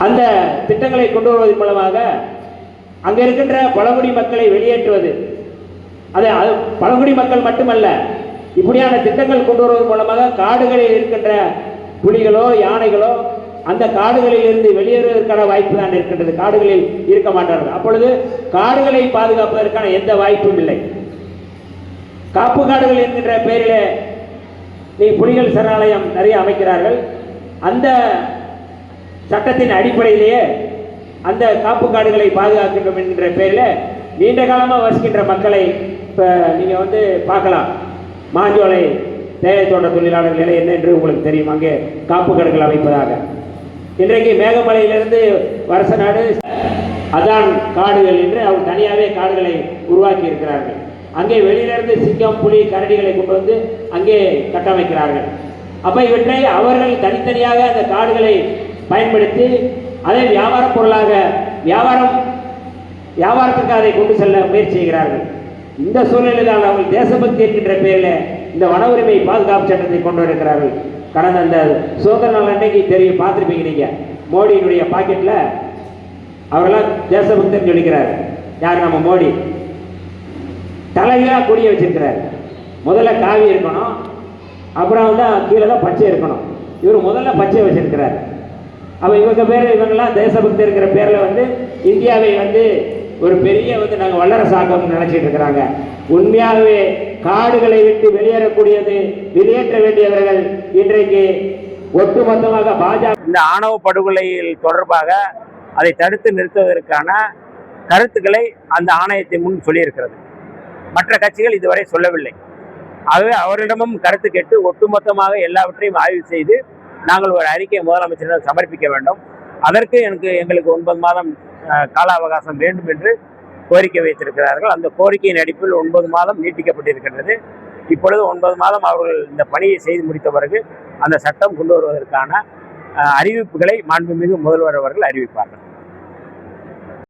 அந்த திட்டங்களை கொண்டு வருவதன் மூலமாக அங்கே இருக்கின்ற பழங்குடி மக்களை வெளியேற்றுவது, அது பழங்குடி மக்கள் மட்டுமல்ல, இப்படியான திட்டங்கள் கொண்டு வருவதன் மூலமாக காடுகளில் இருக்கின்ற புலிகளோ யானைகளோ அந்த காடுகளில் இருந்து வெளியேறுவதற்கான வாய்ப்பு தான் இருக்கின்றது. காடுகளில் இருக்க மாட்டார்கள். அப்பொழுது காடுகளை பாதுகாப்பதற்கான எந்த வாய்ப்பும் இல்லை. காப்பு காடுகள் என்கின்ற பெயரிலே புலிகள் சரணாலயம் நிறைய அமைக்கிறார்கள். அந்த சட்டத்தின் அடிப்படையிலேயே அந்த காப்பு காடுகளை பாதுகாக்கின்றோம் என்கின்ற பெயரில் நீண்ட காலமாக வசிக்கின்ற மக்களை இப்போ நீங்கள் பார்க்கலாம். மாஞ்சோலை தேயிலை தோட்ட தொழிலாளர்கள் நிலை என்ன என்று உங்களுக்கு தெரியும். அங்கே காப்பு காடுகள் அமைப்பதாக இன்றைக்கு மேகமலையிலிருந்து வருஷ நாடு அதான் காடுகள் என்று அவர் தனியாகவே காடுகளை உருவாக்கி இருக்கிறார்கள். அங்கே வெளியிலிருந்து சிங்கம் புலி கரடிகளை கொண்டு வந்து அங்கே கட்டமைக்கிறார்கள். அப்போ இவற்றை அவர்கள் தனித்தனியாக அந்த காடுகளை பயன்படுத்தி அதை வியாபார பொருளாக வியாபாரத்துக்கு அதை கொண்டு செல்ல முயற்சி செய்கிறார்கள். இந்த சூழ்நிலையில் அவர்கள் தேசபக்தி என்கின்ற பெயரில் இந்த வன உரிமை பாதுகாப்பு சட்டத்தை கொண்டு வருகிறார்கள். கடந்த அந்த சுதந்திர நாள் அன்னைக்கு தெரியும், பார்த்துருப்பீங்க நீங்கள். மோடியினுடைய பாக்கெட்டில் அவரெல்லாம் தேசபக்தன் சொல்லிக்கிறார். யார்? நம்ம மோடி. தலைகளாக கொடியை வச்சிருக்கிறார். முதல்ல காவி இருக்கணும், அப்புறம் கீழே தான் பச்சை இருக்கணும். இவர் முதல்ல பச்சை வச்சிருக்கிறார். அப்போ இவங்கெல்லாம் தேசபக்தி இருக்கிற பேரில் இந்தியாவை ஒரு பெரிய நாங்கள் வல்லரசாக்கம் நினைச்சிட்டு இருக்கிறாங்க. உண்மையாகவே காடுகளை விட்டு வெளியேறக்கூடியது, வெளியேற்ற வேண்டியவர்கள் இன்றைக்கு ஒட்டுமொத்தமாக பாஜக இந்த ஆணவ படுகொலையில் தொடர்பாக அதை தடுத்து நிறுத்துவதற்கான கருத்துக்களை அந்த ஆணையத்தின் முன் சொல்லியிருக்கிறது. மற்ற கட்சிகள் இதுவரை சொல்லவில்லை. ஆகவே அவரிடமும் கருத்து கேட்டு ஒட்டுமொத்தமாக எல்லாவற்றையும் ஆய்வு செய்து நாங்கள் ஒரு அறிக்கையை முதலமைச்சரிடம் சமர்ப்பிக்க வேண்டும். அதற்கு எங்களுக்கு 9 மாதம் கால அவகாசம் வேண்டும் என்று கோரிக்கை வைத்திருக்கிறார்கள். அந்த கோரிக்கையின் அடிப்பில் 9 மாதம் நீட்டிக்கப்பட்டிருக்கின்றது. இப்பொழுது 9 மாதம் அவர்கள் இந்த பணியை செய்து முடித்த பிறகு அந்த சட்டம் கொண்டு வருவதற்கான அறிவிப்புகளை மாண்புமிகு முதல்வர் அவர்கள் அறிவிப்பார்கள்.